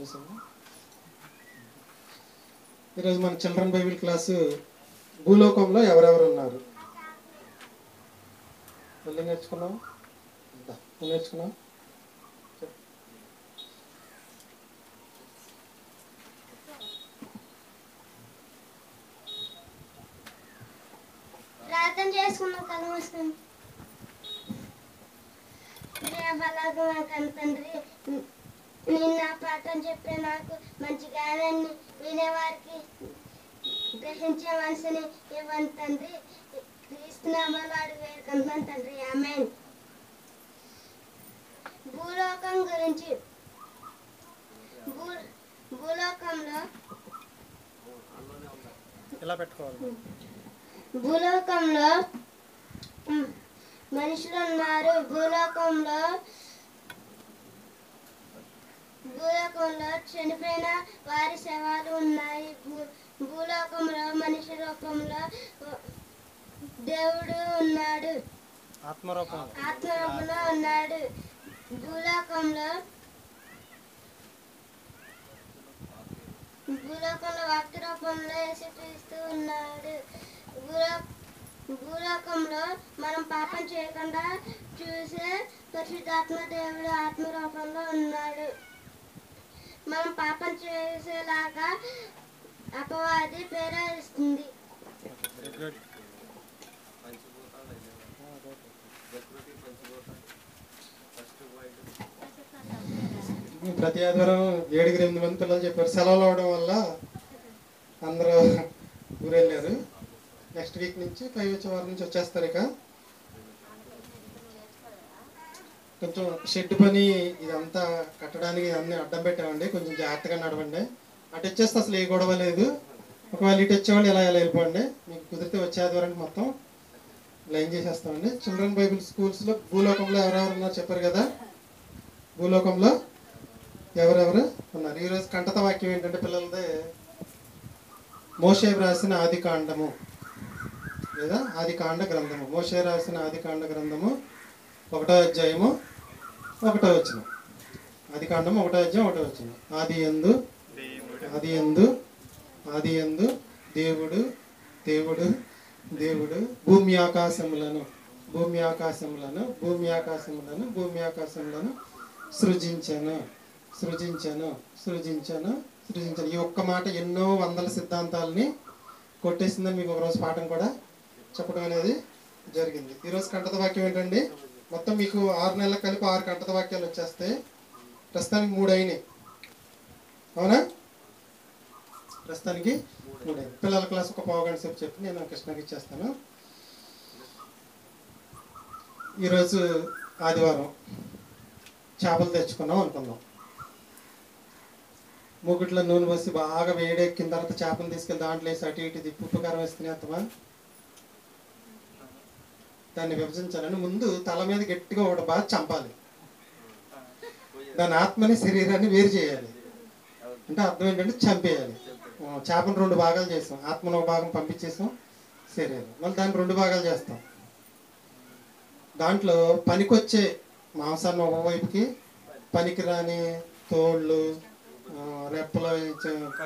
చేసాము. ఈరోజు మన చిల్డ్రన్ బైబిల్ క్లాసు భూలోకంలో ఎవరెవరు ఉన్నారు మళ్ళీ నేర్చుకున్నాం. నేర్చుకున్నాం. ప్రార్థన చేసుకున్నాం కళ్ళు మూసుకుని. తండ్రి, నేను నా పాఠం చెప్పే నాకు మంచి జ్ఞానాన్ని వినేవారికి గ్రహించే మనసుని ఇవ్వండి తండ్రి. క్రీస్తునామాలో అడిగి వేడుకుంటున్నాను తండ్రి. ఆమేన్. భూలోకం గురించి భూలోకంలో ఇలా పెట్టుకోవాలి. భూలోకంలో మనుషులు ఉన్నారు. భూలోకంలో చనిపోయిన వారి శవాలు ఉన్నాయి. భూలోకంలో మనిషి రూపంలో దేవుడు ఉన్నాడు. ఆత్మరూపంలో ఉన్నాడు. భూలోకంలో వాక్య రూపంలో యేసుక్రీస్తు ఉన్నాడు. భూలోకంలో మనం పాపం చేయకుండా చూసే పరిశుద్ధాత్మ దేవుడు ఆత్మ రూపంలో ఉన్నాడు. మనం పాపం చేసేలాగా అపవాది ప్రేరేపిస్తుంది. ప్రతి ఆదివారం 7-8 మంది పిల్లలు చెప్పారు. సెలవులు అవడం వల్ల అందరూ ఊరెళ్ళారు. నెక్స్ట్ వీక్ నుంచి పై వచ్చే వారం నుంచి వచ్చేస్తారు. ఇక కొంచెం షెడ్ పని ఇదంతా కట్టడానికి అన్ని అడ్డం పెట్టామండి. కొంచెం జాగ్రత్తగా నడవండి. అటు వచ్చేస్తే అసలు ఏ గొడవ లేదు. ఒకవేళ ఇటు వచ్చేవాళ్ళు ఎలా వెళ్ళిపోండి. మీకు కుదిరితే వచ్చే ఆదివారానికి మొత్తం లైన్ చేసేస్తామండి. చిల్డ్రన్ బైబిల్ స్కూల్స్లో భూలోకంలో ఎవరెవరు ఉన్నారు చెప్పారు కదా. భూలోకంలో ఎవరెవరు ఉన్నారు. ఈరోజు కంఠత వాక్యం ఏంటంటే పిల్లలదే మోషే రాసిన ఆది కాండము లేదా ఆది కాండ గ్రంథము. మోషే రాసిన ఆది కాండ గ్రంథము 1వ అధ్యాయము 1వ వచనం. ఆది కాండము 1వ అధ్యాయం 1వ వచనం. ఆది యందు దేవుడు భూమి ఆకాశములను సృజించను. ఈ ఒక్క మాట ఎన్నో వందల సిద్ధాంతాలని కొట్టేసిందని మీకు ఒకరోజు పాఠం కూడా చెప్పడం అనేది జరిగింది. ఈరోజు కంఠత వాక్యం ఏంటండి. మొత్తం మీకు 6 నెలలకు కలిపి 6 కంఠత వాక్యాలు వచ్చేస్తాయి. ప్రస్తుతానికి 3 అయినాయి. అవునా? ప్రస్తుతానికి 3 అయినాయి. పిల్లల క్లాస్ ఒక పావుగంట సేపు చెప్పి నేను కృష్ణకి ఇచ్చేస్తాను. ఈరోజు ఆదివారం చేపలు తెచ్చుకున్నాం అనుకుందాం. మూకుట్లో నూనె పోసి బాగా వేడెక్కిన తర్వాత చేపను తీసుకెళ్ళి దాంట్లో వేసి అటు ఇటు తిప్పి ఉప్పు కారం వేసుకునే అత్తమా దాన్ని విభజించాలని ముందు తల మీద గట్టిగా ఒకటి బాగా చంపాలి. దాని ఆత్మని శరీరాన్ని వేరు చేయాలి. అంటే అర్థం ఏంటంటే చంపేయాలి. చేపను 2 భాగాలు చేస్తాం. ఆత్మను ఒక భాగం పంపించేసాం, శరీరం మళ్ళీ దాన్ని 2 భాగాలు చేస్తాం. దాంట్లో పనికొచ్చే మాంసాన్ని ఒకవైపుకి, పనికిరాని తోళ్ళు రెప్పలు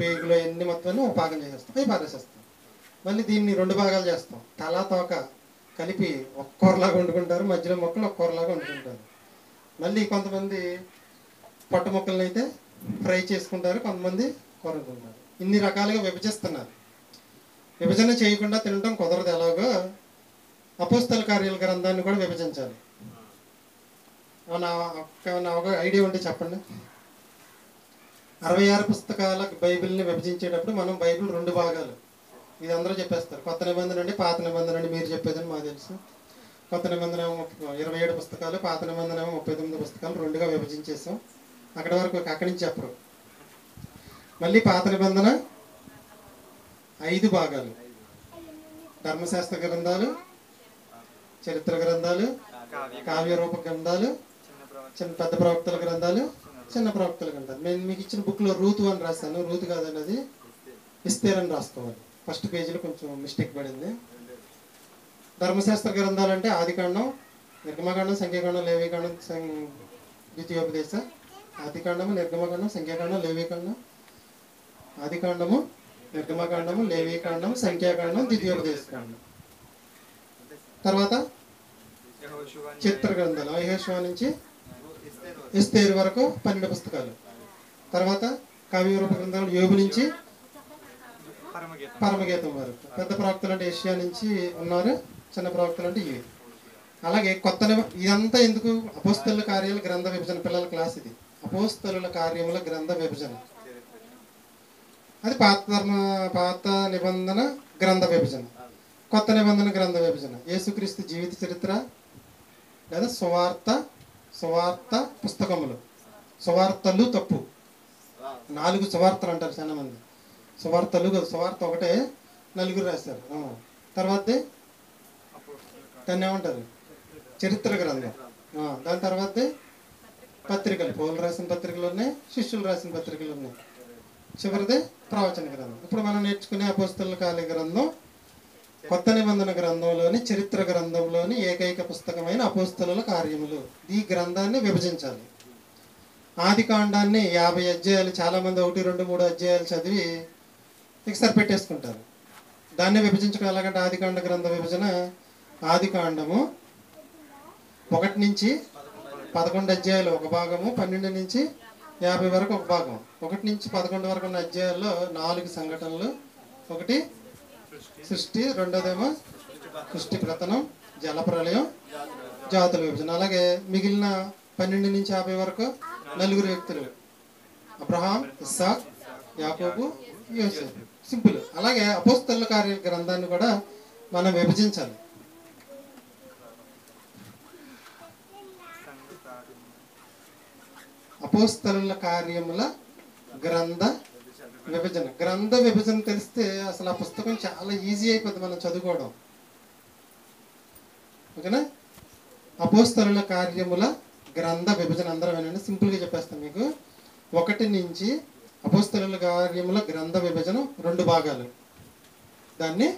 పేగులు ఎన్ని మొత్తాన్ని ఒక భాగం చేసేస్తాం. అవి పారేసేస్తాం. మళ్ళీ దీన్ని 2 భాగాలు చేస్తాం. తల తోక కలిపి ఒక్కొరలాగా వండుకుంటారు. మధ్యలో మొక్కలు ఒక్కొరలాగా వండుకుంటారు. మళ్ళీ కొంతమంది పొట్ట మొక్కలను అయితే ఫ్రై చేసుకుంటారు, కొంతమంది కొరుకుంటారు. ఇన్ని రకాలుగా విభజిస్తున్నారు. విభజన చేయకుండా తినడం కుదరదు. ఎలాగో అపోస్తల కార్యాల గ్రంథాన్ని కూడా విభజించాలి. ఒక ఐడియా ఉంటే చెప్పండి. 66 పుస్తకాల బైబిల్ని విభజించేటప్పుడు మనం బైబిల్ 2 భాగాలు, ఇది అందరూ చెప్పేస్తారు. కొత్త నిబంధన అండి, పాత నిబంధన అండి. మీరు చెప్పేదని మాకు తెలుసు. కొత్త నిబంధన 27 పుస్తకాలు, పాత నిబంధన 39 పుస్తకాలు 2గా విభజించేసాం. అక్కడి వరకు అక్కడి నుంచి చెప్పరు. మళ్ళీ పాత నిబంధన 5 భాగాలు: ధర్మశాస్త్ర గ్రంథాలు, చరిత్ర గ్రంథాలు, కావ్య రూప గ్రంథాలు, పెద్ద ప్రవక్తల గ్రంథాలు, చిన్న ప్రవక్తల గ్రంథాలు. నేను మీకు ఇచ్చిన బుక్లో రూతు అని రాశాను. రూతు కాదండి, అది ఇస్తేర్ అని రాసుకోవాలి. ఫస్ట్ పేజీలో కొంచెం మిస్టేక్ పడింది. ధర్మశాస్త్ర గ్రంథాలు అంటే ఆదికాండం, నిర్గమకాండం, సంఖ్యాకాండం, లేవికాండం, ద్వితీయోపదేశ ఆదికాండము, నిర్గమకాండం, సంఖ్యాకాండం, లేవీకాండం. ఆదికాండము, నిర్గమకాండము, లేవీకాండం, సంఖ్యాకాండం, ద్వితీయోపదేశకాండం. తర్వాత చరిత్ర గ్రంథాలు యెహోషువ నుంచి ఎస్తేరు వరకు 12 పుస్తకాలు. తర్వాత కావ్యరూప గ్రంథాలు యోబు నుంచి పరమగీతం వరకు. పెద్ద ప్రవక్తలు అంటే యెషయా నుంచి ఉన్నారు, చిన్న ప్రవక్తలు అంటే ఇవి. అలాగే కొత్త ఇదంతా ఎందుకు? అపోస్తలుల కార్యాల గ్రంథ విభజన. పిల్లల క్లాస్ ఇది. అపోస్తలుల కార్యముల గ్రంథ విభజన, అది పాత నిబంధన గ్రంథ విభజన, కొత్త నిబంధన గ్రంథ విభజన. యేసుక్రీస్తు జీవిత చరిత్ర లేదా సువార్త పుస్తకములు. సువార్తలు తప్పు, 4 సువార్తలు అంటారు చాలా మంది. సువార్తలు కాదు, సువార్త ఒకటే, 4 రాశారు. తర్వాత దాన్ని ఏమంటారు? చరిత్ర గ్రంథం. దాని తర్వాత పత్రికలు, పౌలు రాసిన పత్రికలు ఉన్నాయి, శిష్యులు రాసిన పత్రికలు ఉన్నాయి. చివరిదే ప్రవచన గ్రంథం. ఇప్పుడు మనం నేర్చుకునే అపోస్తలుల కార్య గ్రంథం కొత్త నిబంధన గ్రంథంలోని చరిత్ర గ్రంథంలోని ఏకైక పుస్తకమైన అపోస్తలుల కార్యములు. ఈ గ్రంథాన్ని విభజించాలి. ఆది కాండాన్ని 50 అధ్యాయాలు, చాలామంది 1, 2, 3 అధ్యాయాలు చదివి ఇక సరిపెట్టేసుకుంటారు. దాన్ని విభజించడం ఎలాగంటే ఆదికాండ గ్రంథ విభజన. ఆది కాండము 1 నుంచి 11 అధ్యాయాలు ఒక భాగము, 12 నుంచి 50 వరకు ఒక భాగం. 1 నుంచి 11 వరకు ఉన్న అధ్యాయాల్లో 4 సంఘటనలు. ఒకటి సృష్టి, రెండోదేమో సృష్టి ప్రతనం, జలప్రలయం, జాతుల విభజన. అలాగే మిగిలిన 12 నుంచి 50 వరకు 4 వ్యక్తులు: అబ్రహాం, ఇస్సాక్, యాకోబు, యోసేపు. సింపుల్. అలాగే అపోస్తలుల కార్య గ్రంథాన్ని కూడా మనం విభజించాలి. అపోస్తలుల కార్యముల గ్రంథ విభజన. గ్రంథ విభజన తెలిస్తే అసలు ఆ పుస్తకం చాలా ఈజీ అయిపోతుంది మనం చదువుకోవడం. ఓకేనా? అపోస్తలుల కార్యముల గ్రంథ విభజన అందరం వినండి, సింపుల్గా చెప్పేస్తాను మీకు. 1 నుంచి అపోస్తలుల కార్యముల గ్రంథ విభజన 2 భాగాలు. దాన్ని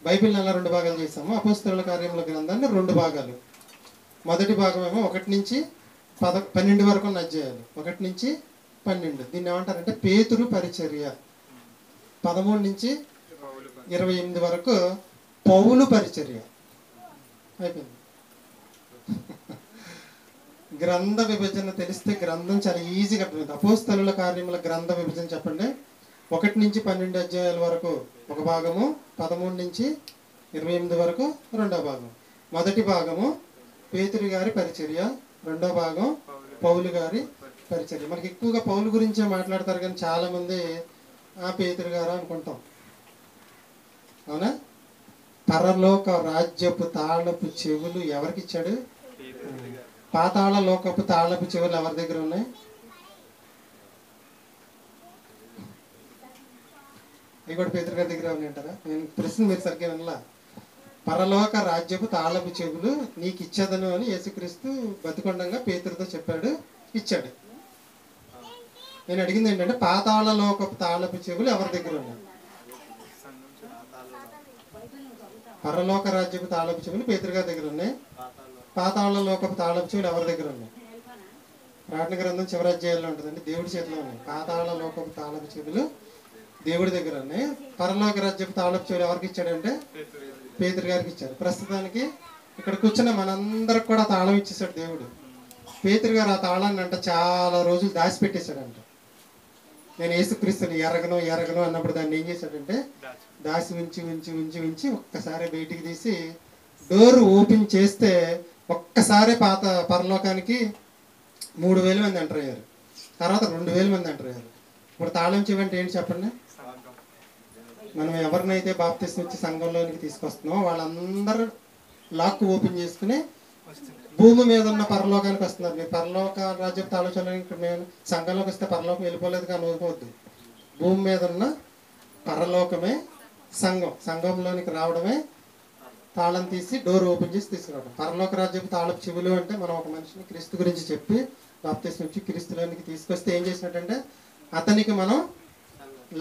బైబిల్ అలా 2 భాగాలు చేసాము. అపోస్తలుల కార్యముల గ్రంథాన్ని 2 భాగాలు. మొదటి భాగం ఏమో 1 నుంచి 12 వరకు ఉన్న అధ్యాయాలు. 1 నుంచి 12. దీన్ని ఏమంటారంటే పేతురు పరిచర్య. 13 నుంచి 28 వరకు పౌలు పరిచర్య. అయిపోయింది. గ్రంథ విభజన తెలిస్తే గ్రంథం చాలా ఈజీగా అర్థమైంది. అపోస్తలుల కార్యముల గ్రంథ విభజన చెప్పండి. 1 నుంచి 12 అధ్యాయాల వరకు ఒక భాగము, 13 నుంచి 28 వరకు రెండో భాగం. మొదటి భాగము పేతురు గారి పరిచర్య, రెండో భాగం పౌలు గారి పరిచర్య. మనకి ఎక్కువగా పౌలు గురించే మాట్లాడతారు, కానీ చాలా మంది పేతురు గారు అనుకుంటాం. అవునా? పరలోక రాజ్యపు తాళపు చెవులు ఎవరికి ఇచ్చాడు? పాతాళ లోకపు తాళపు చెవులు ఎవరి దగ్గర ఉన్నాయి? అవి కూడా పేతురు గారి దగ్గర ఉన్నాయంటారా? నేను ప్రశ్న మీరు సరిగ్గా వినలా. పరలోక రాజ్యపు తాళపు చెవులు నీకు ఇచ్చేదను అని యేసుక్రీస్తు బతికొండంగా పేతురుతో చెప్పాడు, ఇచ్చాడు. నేను అడిగింది ఏంటంటే పాతాళ లోకపు తాళపు చెవులు ఎవరి దగ్గర ఉన్నాయి? పరలోక రాజ్యపు తాళపు చెవులు పేతురు గారి దగ్గర ఉన్నాయి. పాతాళ లోకపు తాళపు చెవులు ఎవరి దగ్గర ఉన్నాయి? ప్రకటన గ్రంథం చివరి అధ్యాయంలో ఉంటుందండి, దేవుడి చేతిలో ఉన్నాయి. పాతాళ లోకపు తాళపు చెవులు దేవుడి దగ్గర ఉన్నాయి. పరలోక రాజ్యపు తాళపు చెవులు ఎవరికి ఇచ్చాడంటే పేతురు గారికి ఇచ్చారు. ప్రస్తుతానికి ఇక్కడ కూర్చున్న మనందరికి కూడా తాళం ఇచ్చేసాడు దేవుడు. పేతురు గారు ఆ తాళాన్ని అంట చాలా రోజులు దాచిపెట్టేశాడంట. నేను యేసుక్రీస్తుని ఎరగను అన్నప్పుడు దాన్ని ఏం చేశాడంటే దాచి ఉంచి ఉంచి ఉంచి ఉంచి ఒక్కసారి బయటికి తీసి డోర్ ఓపెన్ చేస్తే ఒక్కసారి పరలోకానికి 3000 మంది ఎంటర్ అయ్యారు. తర్వాత 2000 మంది ఎంటర్ అయ్యారు. ఇప్పుడు తాళం చెవంటే ఏంటి చెప్పండి? మనం ఎవరినైతే బాప్తిస్మం ఇచ్చి సంఘంలోనికి తీసుకొస్తున్నామో వాళ్ళందరూ లాక్ ఓపెన్ చేసుకుని భూమి మీద ఉన్న పరలోకానికి వస్తున్నారు. మీరు పరలోక రాజ్యపు తాళం మేము సంఘంలోకి వస్తే పరలోకం వెళ్ళిపోలేదు కానీ ఊరుకోవద్దు. భూమి మీద ఉన్న పరలోకమే సంఘంలోనికి రావడమే తాళం తీసి డోర్ ఓపెన్ చేసి తీసుకురావడం. పరలోక రాజ్యపు తాళపు చెవులు అంటే మనం ఒక మనిషిని క్రీస్తు గురించి చెప్పి బాప్తిస్మం ఇచ్చి క్రీస్తులోనికి తీసుకొస్తే ఏం చేసినట్టంటే అతనికి మనం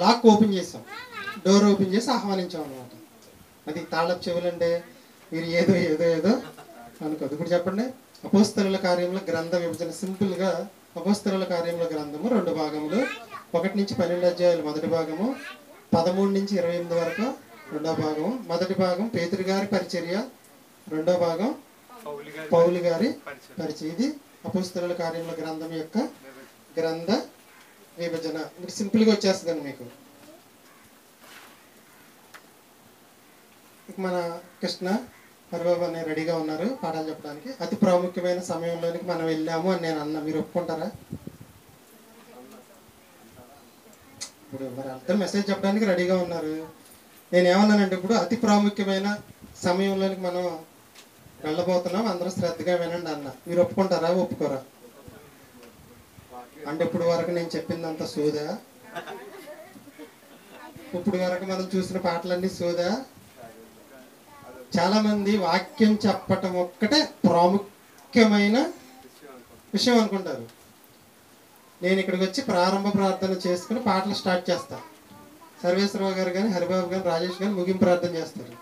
లాక్ ఓపెన్ చేసాం, డోర్ ఓపెన్ చేసి ఆహ్వానించాం అనమాట. అది తాళపు చెవులు అంటే మీరు ఏదో అనుకోదు. ఇప్పుడు చెప్పండి, అపోస్తలుల కార్యంలో గ్రంథ విభజన సింపుల్గా అపోస్తలుల కార్యముల గ్రంథము 2 భాగములు, 1 నుంచి 12 అధ్యాయాలు మొదటి భాగము, 13 నుంచి 28 వరకు రెండో భాగం. మొదటి భాగం పేతురు గారి పరిచర్య, రెండో భాగం పౌలు గారి పరిచయం. ఇది అపోస్తలుల కార్యముల గ్రంథం యొక్క గ్రంథ విభజన. మీకు సింపుల్గా వచ్చేస్తుందండి. మీకు మన కృష్ణ హరిబాబు అనే రెడీగా ఉన్నారు పాఠాలు చెప్పడానికి. అతి ప్రాముఖ్యమైన సమయంలోనికి మనం వెళ్ళాము అని నేను అన్నా. మీరు ఒప్పుకుంటారా? ఇప్పుడు మరి అందరూ మెసేజ్ చెప్పడానికి రెడీగా ఉన్నారు. నేను ఏమన్నానంటే ఇప్పుడు అతి ప్రాముఖ్యమైన సమయంలోనికి మనం వెళ్ళబోతున్నాం, అందరూ శ్రద్ధగా వినండి అన్న. మీరు ఒప్పుకుంటారా ఒప్పుకోరా? అంటే ఇప్పుడు వరకు నేను చెప్పిందంత సోదా? ఇప్పుడు వరకు మనం చూసిన పాటలన్నీ సోదా? చాలా మంది వాక్యం చెప్పటం ఒక్కటే ప్రాముఖ్యమైన విషయం అనుకుంటారు. నేను ఇక్కడికి వచ్చి ప్రారంభ ప్రార్థన చేసుకుని పాటలు స్టార్ట్ చేస్తాను. సర్వేశ్వరరావు గారు కానీ, హరిబాబు కానీ, రాజేష్ కానీ ముగింపు ప్రార్థన చేస్తారు.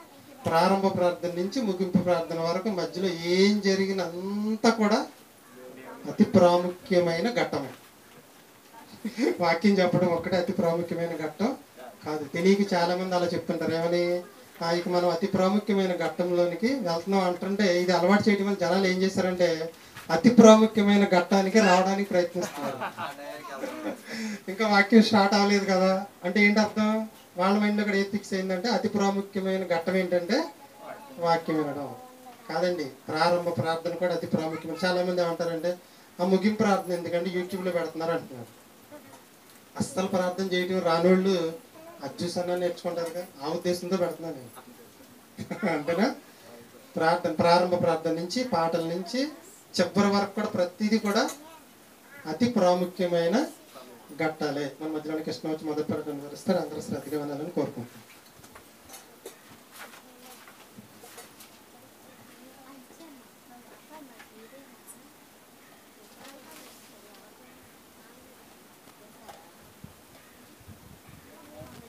ప్రారంభ ప్రార్థన నుంచి ముగింపు ప్రార్థన వరకు మధ్యలో ఏం జరిగినంతా కూడా అతి ప్రాముఖ్యమైన ఘట్టమే. వాక్యం చెప్పడం ఒక్కటే అతి ప్రాముఖ్యమైన ఘట్టం కాదు. తెలియక చాలా మంది అలా చెప్తుంటారు. ఏమని, ఇక మనం అతి ప్రాముఖ్యమైన ఘట్టంలోనికి వెళ్తున్నాం అంటుంటే ఇది అలవాటు చేయడం వల్ల జనాలు ఏం చేశారంటే అతి ప్రాముఖ్యమైన ఘట్టానికి రావడానికి ప్రయత్నిస్తున్నారు. ఇంకా వాక్యం స్టార్ట్ అవ్వలేదు కదా అంటే ఏంటి అర్థం? వాళ్ళ మైండ్లో ఇక్కడ ఏది ఫిక్స్ అయిందంటే అతి ప్రాముఖ్యమైన ఘట్టం ఏంటంటే వాక్యం వినడం కాదండి. ప్రారంభ ప్రార్థన కూడా అతి ప్రాముఖ్యమైన. చాలా మంది ఏమంటారంటే ఆ ముగింపు ప్రార్థన ఎందుకంటే యూట్యూబ్లో పెడుతున్నారు అంటున్నారు. అస్సలు ప్రార్థన చేయడం రానోళ్ళు అజ్జూసన్నా నేర్చుకుంటారు కదా, ఆ ఉద్దేశంతో పెడుతున్నాను నేను. అంతేనా? ప్రారంభ ప్రార్థన నుంచి పాటల నుంచి చివరి వరకు కూడా ప్రతిదీ కూడా అతి ప్రాముఖ్యమైన ఘట్టాలే. మన మధ్యలోని కృష్ణ వచ్చి మొదటి ప్రకటన వివరిస్తారు. అందరూ శ్రద్ధగా వినాలని కోరుకుంటున్నాను.